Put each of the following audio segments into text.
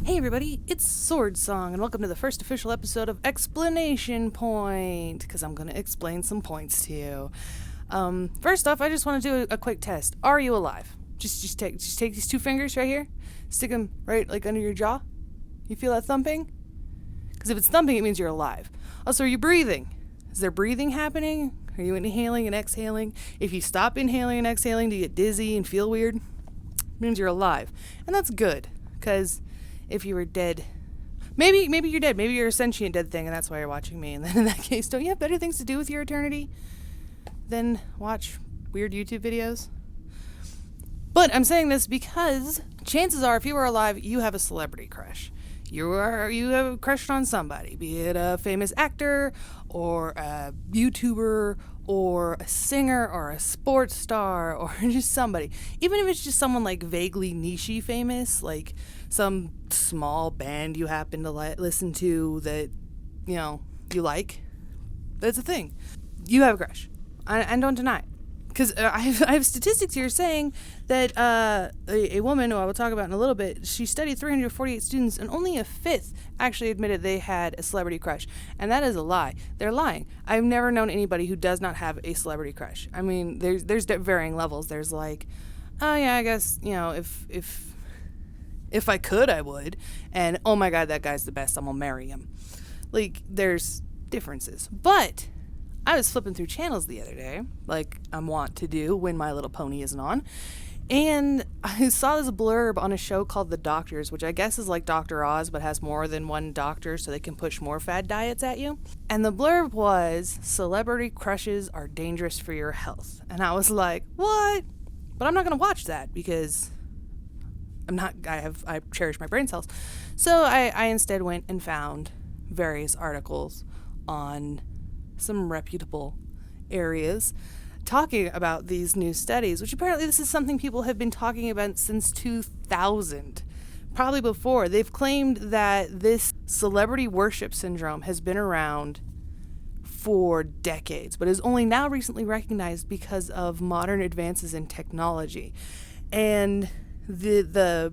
Hey everybody, it's Sword Song, and welcome to the first official episode of Explanation Point, because I'm going to explain some points to you. First off, I just want to do a quick test. Are you alive? Just take these two fingers right here, stick them right like under your jaw. You feel that thumping? Because if it's thumping, it means you're alive. Also, are you breathing? Is there breathing happening? Are you inhaling and exhaling? If you stop inhaling and exhaling, do you get dizzy and feel weird? It means you're alive. And that's good, because if you were dead, maybe you're dead. Maybe you're a sentient dead thing, and that's why you're watching me. And then in that case, don't you have better things to do with your eternity than watch weird YouTube videos? But I'm saying this because chances are, if you were alive, you have a celebrity crush. You have a crush on somebody, be it a famous actor or a YouTuber or a singer or a sports star or just somebody. Even if it's just someone like vaguely niche-y famous, like some small band you happen to listen to that, you like. That's a thing. You have a crush. And don't deny it. Because I have statistics here saying that a woman, who I will talk about in a little bit, she studied 348 students, and only a fifth actually admitted they had a celebrity crush. And that is a lie. They're lying. I've never known anybody who does not have a celebrity crush. I mean, there's varying levels. There's like, oh yeah, I guess, if I could, I would. And, oh my God, that guy's the best. I'm going to marry him. Like, there's differences. But I was flipping through channels the other day, like I'm wont to do when My Little Pony isn't on, and I saw this blurb on a show called The Doctors, which I guess is like Dr. Oz, but has more than one doctor so they can push more fad diets at you. And the blurb was, celebrity crushes are dangerous for your health. And I was like, what? But I'm not going to watch that because I cherish my brain cells. So I instead went and found various articles on some reputable areas talking about these new studies, which apparently this is something people have been talking about since 2000, probably before. They've claimed that this celebrity worship syndrome has been around for decades, but is only now recently recognized because of modern advances in technology. And the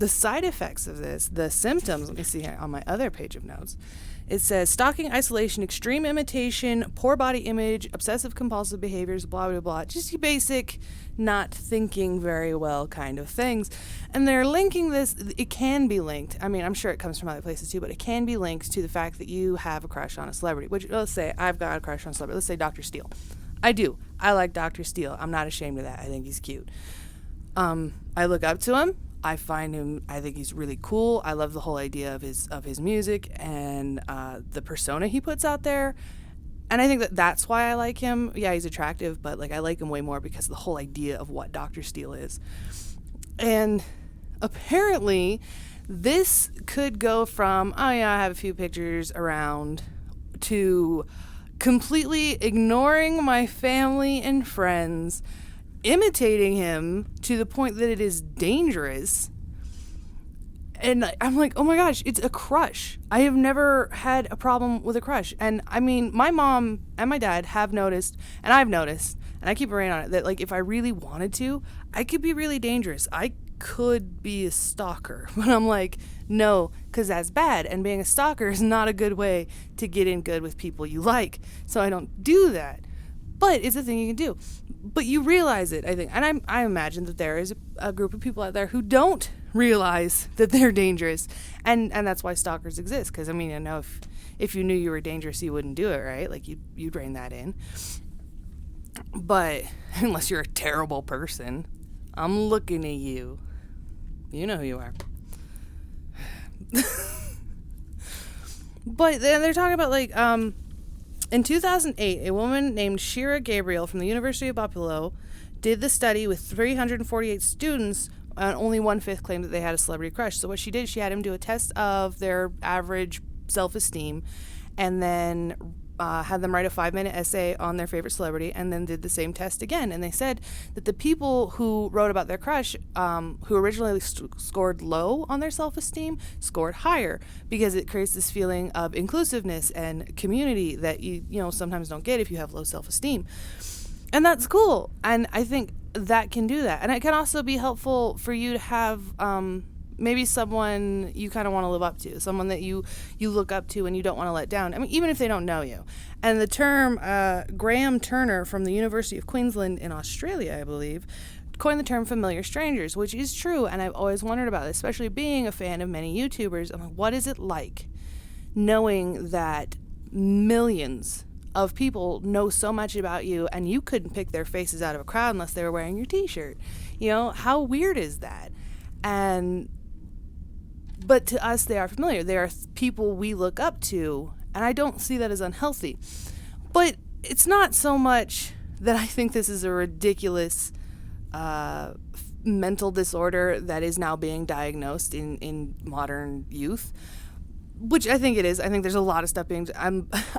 side effects of this, the symptoms, let me see here on my other page of notes. It says stalking, isolation, extreme imitation, poor body image, obsessive compulsive behaviors, blah, blah, blah. Just your basic not thinking very well kind of things. And they're linking this, it can be linked. I mean, I'm sure it comes from other places too, but it can be linked to the fact that you have a crush on a celebrity. Which, let's say I've got a crush on a celebrity. Let's say Dr. Steele. I do. I like Dr. Steele. I'm not ashamed of that. I think he's cute. I look up to him. I think he's really cool. I love the whole idea of his music and the persona he puts out there. And I think that's why I like him. Yeah, he's attractive, but I like him way more because of the whole idea of what Dr. Steele is. And apparently this could go from, oh yeah, I have a few pictures around, to completely ignoring my family and friends, imitating him to the point that it is dangerous. And I'm like, oh my gosh, it's a crush. I have never had a problem with a crush. And I mean, my mom and my dad have noticed, and I've noticed, and I keep a rein on it, that if I really wanted to, I could be really dangerous. I could be a stalker. But I'm like, no, because that's bad. And being a stalker is not a good way to get in good with people you like. So I don't do that. But it's a thing you can do. But you realize it, I think. And I imagine that there is a group of people out there who don't realize that they're dangerous. And that's why stalkers exist. Because, I mean, I know if you knew you were dangerous, you wouldn't do it, right? You'd rein that in. But unless you're a terrible person, I'm looking at you. You know who you are. But they're talking about, in 2008, a woman named Shira Gabriel from the University of Buffalo did the study with 348 students, and only 1/5 claimed that they had a celebrity crush. So what she did, she had them do a test of their average self-esteem, and then had them write a 5-minute essay on their favorite celebrity, and then did the same test again. And they said that the people who wrote about their crush, who originally scored low on their self-esteem, scored higher, because it creates this feeling of inclusiveness and community that you sometimes don't get if you have low self-esteem. And that's cool. And I think that can do that. And it can also be helpful for you to have maybe someone you kind of want to live up to, someone that you look up to and you don't want to let down. I mean, even if they don't know you. And the term Graham Turner from the University of Queensland in Australia, I believe, coined the term familiar strangers, which is true. And I've always wondered about this, especially being a fan of many YouTubers. I'm like, what is it like knowing that millions of people know so much about you and you couldn't pick their faces out of a crowd unless they were wearing your t-shirt? You know, how weird is that? But to us, they are familiar. They are people we look up to, and I don't see that as unhealthy. But it's not so much that I think this is a ridiculous mental disorder that is now being diagnosed in modern youth, which I think it is. I think there's a lot of stuff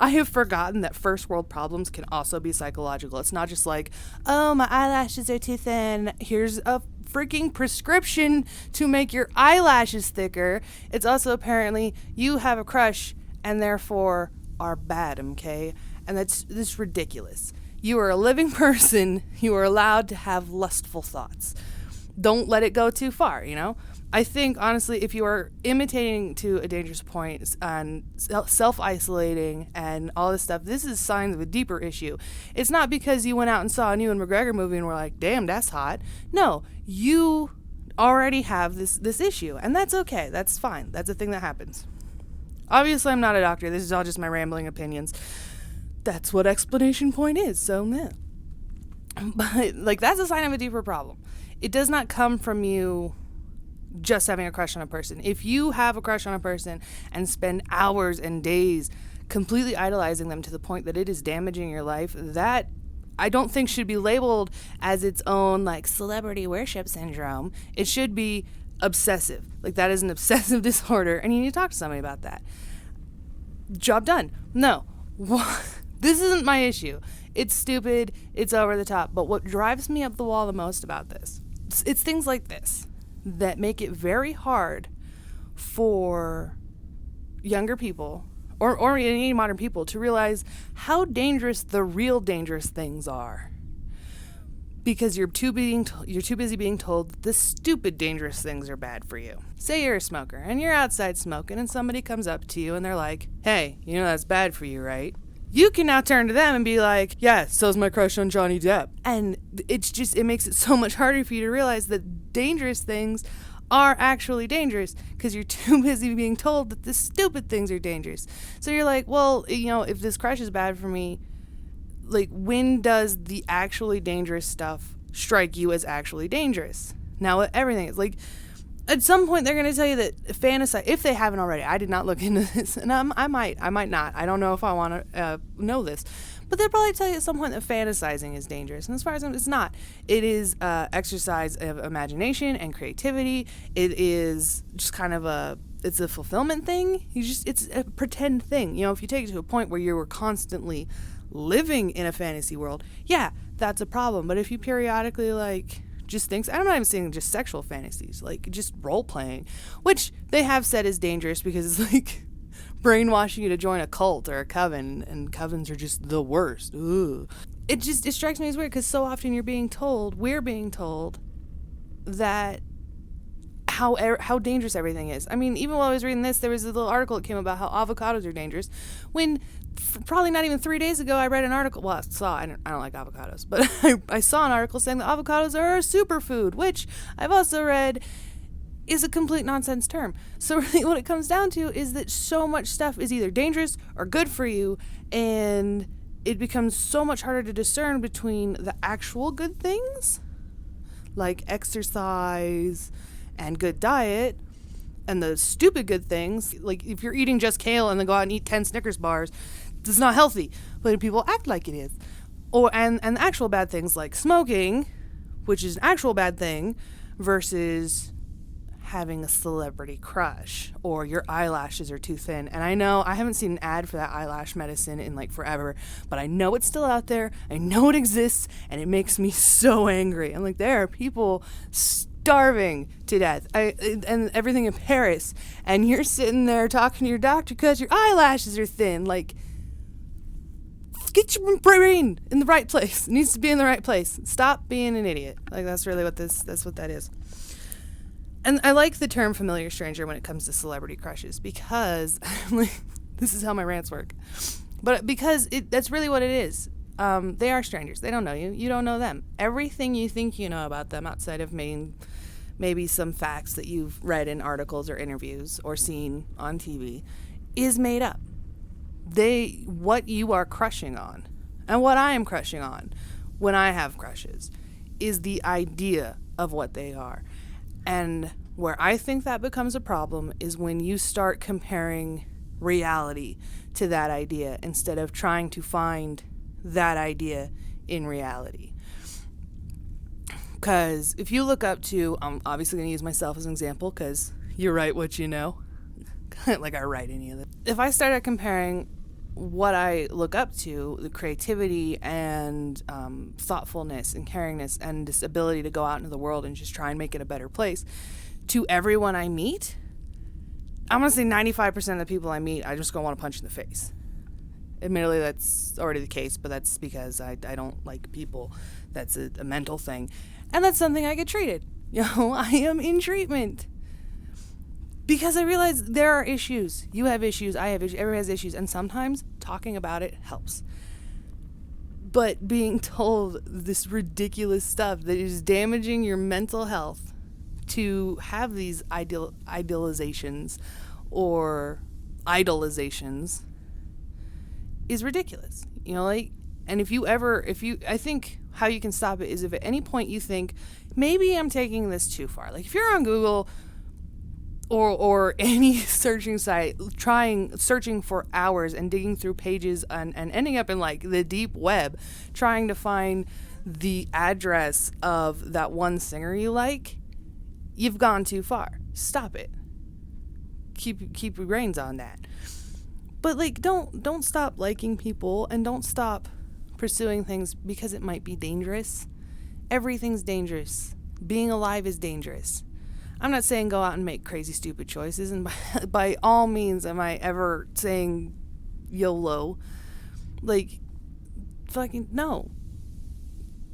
I have forgotten that first world problems can also be psychological. It's not just like, oh, my eyelashes are too thin, here's a freaking prescription to make your eyelashes thicker. It's also apparently you have a crush and therefore are bad, okay? And that's ridiculous. You are a living person. You are allowed to have lustful thoughts. Don't let it go too far, you know? I think, honestly, if you are imitating to a dangerous point and self-isolating and all this stuff, this is signs of a deeper issue. It's not because you went out and saw a Ewan McGregor movie and were like, damn, that's hot. No, you already have this issue, and that's okay. That's fine. That's a thing that happens. Obviously, I'm not a doctor. This is all just my rambling opinions. That's what explanation point is, so yeah. But, like, that's a sign of a deeper problem. It does not come from you just having a crush on a person. If you have a crush on a person and spend hours and days completely idolizing them to the point that it is damaging your life, that I don't think should be labeled as its own, like, celebrity worship syndrome. It should be obsessive. Like, that is an obsessive disorder, and you need to talk to somebody about that. Job done. No. This isn't my issue. It's stupid. It's over the top. But what drives me up the wall the most about this, it's things like this that make it very hard for younger people or any modern people to realize how dangerous the real dangerous things are, because you're too busy being told that the stupid dangerous things are bad for you. Say you're a smoker and you're outside smoking and somebody comes up to you and they're like, hey, you know that's bad for you, right? You can now turn to them and be like, yeah, so's my crush on Johnny Depp. And it makes it so much harder for you to realize that dangerous things are actually dangerous because you're too busy being told that the stupid things are dangerous. So you're like, well, you know, if this crush is bad for me, like, when does the actually dangerous stuff strike you as actually dangerous? Now everything is like, at some point they're going to tell you that fantasize, if they haven't already. I did not look into this, and I might not. I don't know if I want to know this, but they'll probably tell you at some point that fantasizing is dangerous. And as far as it's not, it is exercise of imagination and creativity. It is just kind of it's a fulfillment thing. It's a pretend thing. You know, if you take it to a point where you were constantly living in a fantasy world, yeah, that's a problem. But if you periodically, like, just things, I'm not even saying just sexual fantasies, like just role playing, which they have said is dangerous because it's like brainwashing you to join a cult or a coven, and covens are just the worst. Ugh. It strikes me as weird because so often we're being told that how dangerous everything is. I mean, even while I was reading this, there was a little article that came about how avocados are dangerous, when probably not even 3 days ago I read an article, I don't like avocados, but I saw an article saying that avocados are a superfood, which I've also read is a complete nonsense term. So really what it comes down to is that so much stuff is either dangerous or good for you, and it becomes so much harder to discern between the actual good things, like exercise and good diet, and the stupid good things, like if you're eating just kale and then go out and eat 10 Snickers bars, it's not healthy, but people act like it is. And the actual bad things like smoking, which is an actual bad thing, versus having a celebrity crush, or your eyelashes are too thin. And I know I haven't seen an ad for that eyelash medicine in like forever, but I know it's still out there. I know it exists, and it makes me so angry. I'm like, there are people starving to death, and everything in Paris, and you're sitting there talking to your doctor because your eyelashes are thin. Like, get your brain in the right place. It needs to be in the right place. Stop being an idiot. Like, that's really what that is. And I like the term familiar stranger when it comes to celebrity crushes because this is how my rants work. But because that's really what it is. They are strangers. They don't know you. You don't know them. Everything you think you know about them outside of maybe some facts that you've read in articles or interviews or seen on TV is made up. What you are crushing on and what I am crushing on when I have crushes is the idea of what they are. And where I think that becomes a problem is when you start comparing reality to that idea instead of trying to find that idea in reality. Because if you look up to, I'm obviously going to use myself as an example because you write what you know. Like I write any of it. If I started comparing what I look up to, the creativity and thoughtfulness and caringness and this ability to go out into the world and just try and make it a better place, to everyone I meet, I'm going to say 95% of the people I meet, I just going to want to punch in the face. Admittedly, that's already the case, but that's because I don't like people. That's a mental thing. And that's something I get treated. I am in treatment. Because I realize there are issues. You have issues, I have issues, everyone has issues, and sometimes talking about it helps. But being told this ridiculous stuff that is damaging your mental health to have these idealizations or idolizations is ridiculous. And I think how you can stop it is if at any point you think, maybe I'm taking this too far. Like if you're on Google or any searching site, searching for hours and digging through pages and ending up in like the deep web, trying to find the address of that one singer you like, you've gone too far. Stop it. Keep your reins on that. But like, don't stop liking people and don't stop pursuing things because it might be dangerous. Everything's dangerous. Being alive is dangerous. I'm not saying go out and make crazy, stupid choices, and by all means am I ever saying YOLO. Like, fucking no.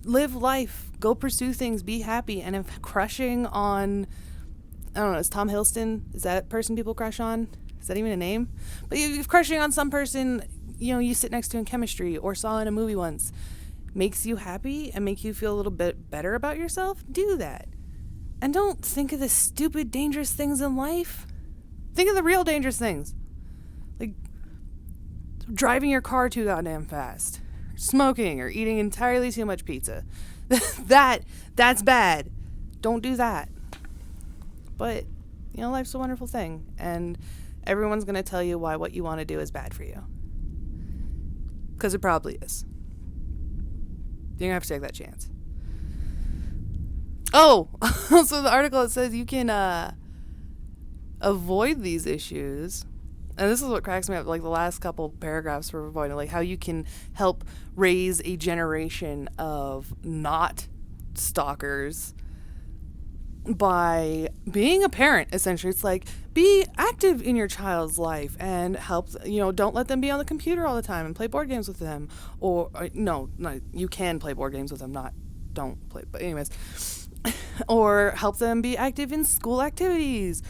Live life. Go pursue things. Be happy. And if crushing on, I don't know, is Tom Hiddleston, is that person people crush on? Is that even a name? But if crushing on some person, you sit next to in chemistry or saw in a movie once, makes you happy and make you feel a little bit better about yourself, do that. And don't think of the stupid, dangerous things in life. Think of the real dangerous things. Like driving your car too goddamn fast. Smoking or eating entirely too much pizza. That's bad. Don't do that. But, life's a wonderful thing. And everyone's going to tell you why what you want to do is bad for you. Because it probably is. You're going to have to take that chance. Oh, so the article, it says you can avoid these issues. And this is what cracks me up, like the last couple paragraphs were avoiding, like how you can help raise a generation of not stalkers by being a parent, essentially. It's like, be active in your child's life and help, don't let them be on the computer all the time and play board games with them. Or no, you can play board games with them, don't play, but anyways. Or help them be active in school activities,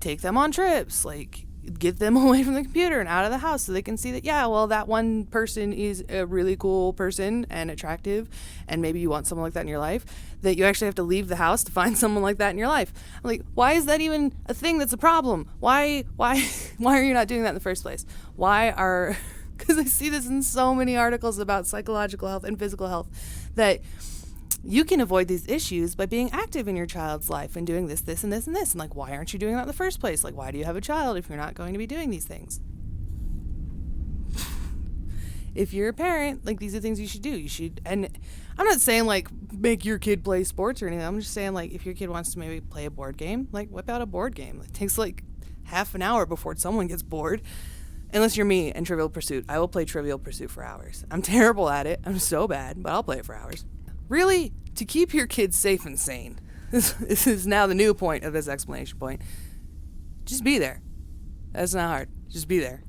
take them on trips, like get them away from the computer and out of the house so they can see that, that one person is a really cool person and attractive, and maybe you want someone like that in your life, that you actually have to leave the house to find someone like that in your life. I'm like, why is that even a thing that's a problem? Why are you not doing that in the first place? Because I see this in so many articles about psychological health and physical health, that you can avoid these issues by being active in your child's life and doing this, this, and this, and this. And like, why aren't you doing that in the first place? Like, why do you have a child if you're not going to be doing these things? If you're a parent, like, these are things you should do. And I'm not saying like make your kid play sports or anything. I'm just saying, like, if your kid wants to maybe play a board game, like whip out a board game. It takes like half an hour before someone gets bored. Unless you're me and Trivial Pursuit. I will play Trivial Pursuit for hours. I'm terrible at it. I'm so bad, but I'll play it for hours. Really, to keep your kids safe and sane, this is now the new point of this explanation point, just be there. That's not hard. Just be there.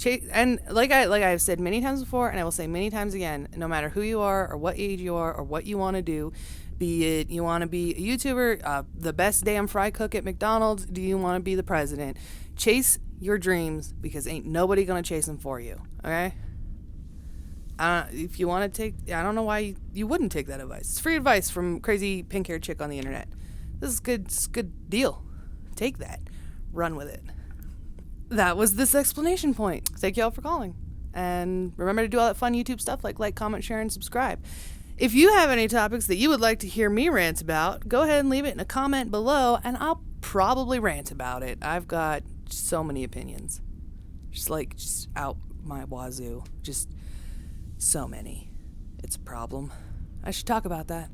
And I've said many times before, and I will say many times again, no matter who you are or what age you are or what you want to do, be it you want to be a YouTuber, the best damn fry cook at McDonald's, do you want to be the president? Chase your dreams, because ain't nobody gonna chase them for you. Okay. If you want to take, I don't know why you wouldn't take that advice. It's free advice from crazy pink-haired chick on the internet. This is good. It's a good deal. Take that. Run with it. That was this explanation point. Thank you all for calling. And remember to do all that fun YouTube stuff like, comment, share, and subscribe. If you have any topics that you would like to hear me rant about, go ahead and leave it in a comment below, and I'll probably rant about it. I've got so many opinions. Just out my wazoo. Just so many. It's a problem. I should talk about that.